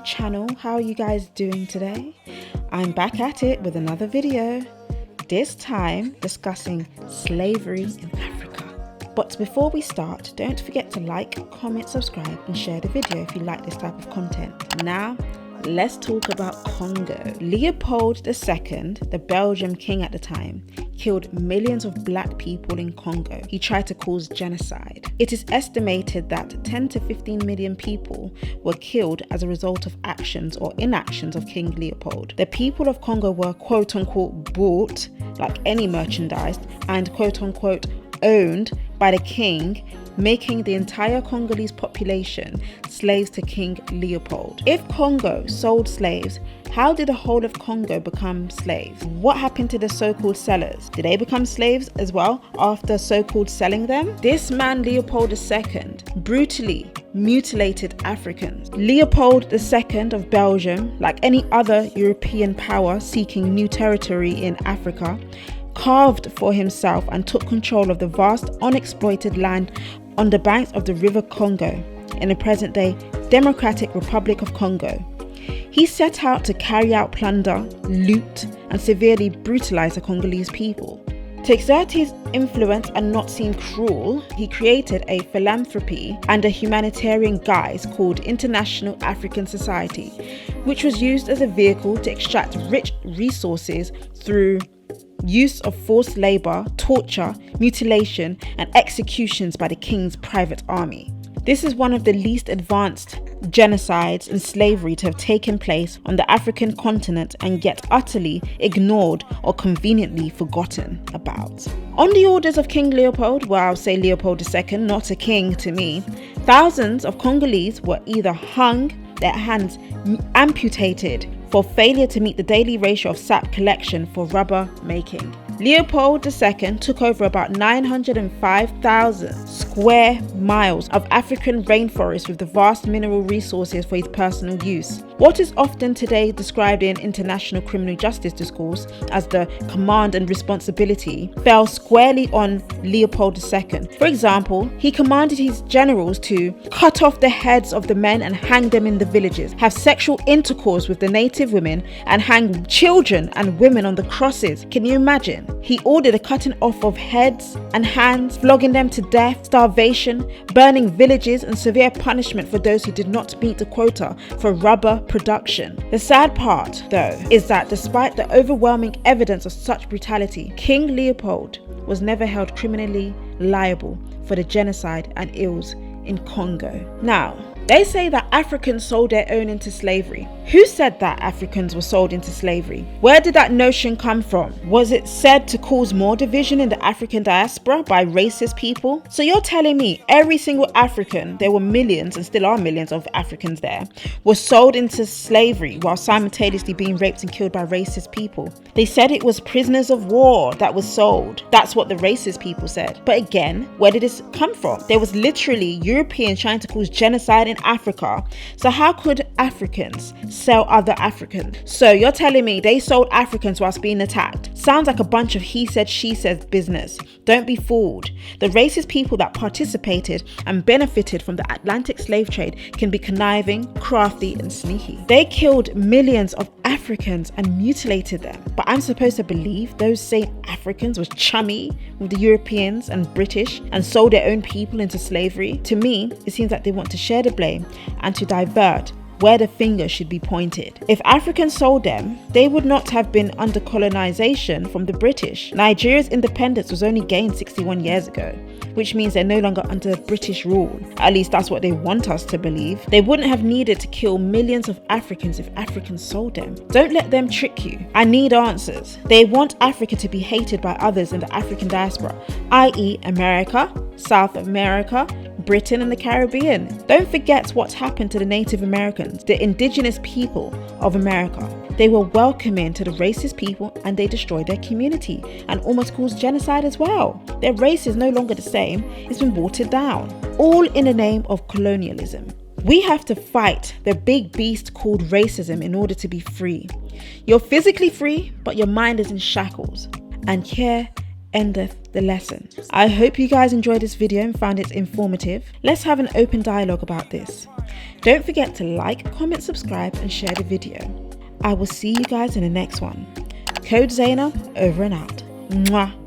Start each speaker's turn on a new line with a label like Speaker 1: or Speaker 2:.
Speaker 1: channel. How are you guys doing today? I'm back at it with another video, this time discussing slavery in Africa. But before we start, don't forget to like, comment, subscribe and share the video if you like this type of content. Now, let's talk about Congo. Leopold II, the Belgian king at the time, killed millions of black people in Congo. He tried to cause genocide. It is estimated that 10 to 15 million people were killed as a result of actions or inactions of King Leopold. The people of Congo were quote unquote bought, like any merchandise, and quote unquote owned by the king, making the entire Congolese population slaves to King Leopold. If Congo sold slaves, how did the whole of Congo become slaves? What happened to the so-called sellers? Did they become slaves as well after so-called selling them? This man, Leopold II, brutally mutilated Africans. Leopold II of Belgium, like any other European power seeking new territory in Africa, carved for himself and took control of the vast unexploited land on the banks of the River Congo in the present-day Democratic Republic of Congo. He set out to carry out plunder, loot, and severely brutalize the Congolese people. To exert his influence and not seem cruel, he created a philanthropy and a humanitarian guise called International African Society, which was used as a vehicle to extract rich resources through use of forced labor, torture, mutilation, and executions by the king's private army. This is one of the least advanced genocides and slavery to have taken place on the African continent and yet utterly ignored or conveniently forgotten about. On the orders of King Leopold, well, I'll say Leopold II, not a king to me, thousands of Congolese were either hung, their hands amputated for failure to meet the daily ratio of sap collection for rubber making. Leopold II took over about 905,000 square miles of African rainforest with the vast mineral resources for his personal use. What is often today described in international criminal justice discourse as the command and responsibility fell squarely on Leopold II. For example, he commanded his generals to cut off the heads of the men and hang them in the villages, have sexual intercourse with the native women and hang children and women on the crosses. Can you imagine? He ordered the cutting off of heads and hands, flogging them to death, starvation, burning villages, and severe punishment for those who did not meet the quota for rubber production. The sad part, though, is that despite the overwhelming evidence of such brutality, King Leopold was never held criminally liable for the genocide and ills in Congo. Now, they say that Africans sold their own into slavery. Who said that Africans were sold into slavery? Where did that notion come from? Was it said to cause more division in the African diaspora by racist people? So you're telling me every single African, there were millions and still are millions of Africans there, was sold into slavery while simultaneously being raped and killed by racist people? They said it was prisoners of war that was sold. That's what the racist people said. But again, where did this come from? There was literally Europeans trying to cause genocide in Africa. So how could Africans sell other Africans? So you're telling me they sold Africans whilst being attacked? Sounds like a bunch of he said, she said business. Don't be fooled. The racist people that participated and benefited from the Atlantic slave trade can be conniving, crafty, and sneaky. They killed millions of Africans and mutilated them. But I'm supposed to believe those same Africans was chummy with the Europeans and British and sold their own people into slavery? To me, it seems like they want to share the blame and to divert where the finger should be pointed. If Africans sold them, they would not have been under colonization from the British. Nigeria's independence was only gained 61 years ago, which means they're no longer under British rule. At least that's what they want us to believe. They wouldn't have needed to kill millions of Africans if Africans sold them. Don't let them trick you. I need answers. They want Africa to be hated by others in the African diaspora, i.e. America, South America, Britain and the Caribbean. Don't forget what happened to the Native Americans, the indigenous people of America. They were welcoming to the racist people and they destroyed their community and almost caused genocide as well. Their race is no longer the same, it's been watered down, all in the name of colonialism. We have to fight the big beast called racism in order to be free. You're physically free, but your mind is in shackles. And here endeth the lesson. I hope you guys enjoyed this video and found it informative. Let's have an open dialogue about this. Don't forget to like, comment, subscribe and share the video. I will see you guys in the next one. Code Zainab over and out. Mwah.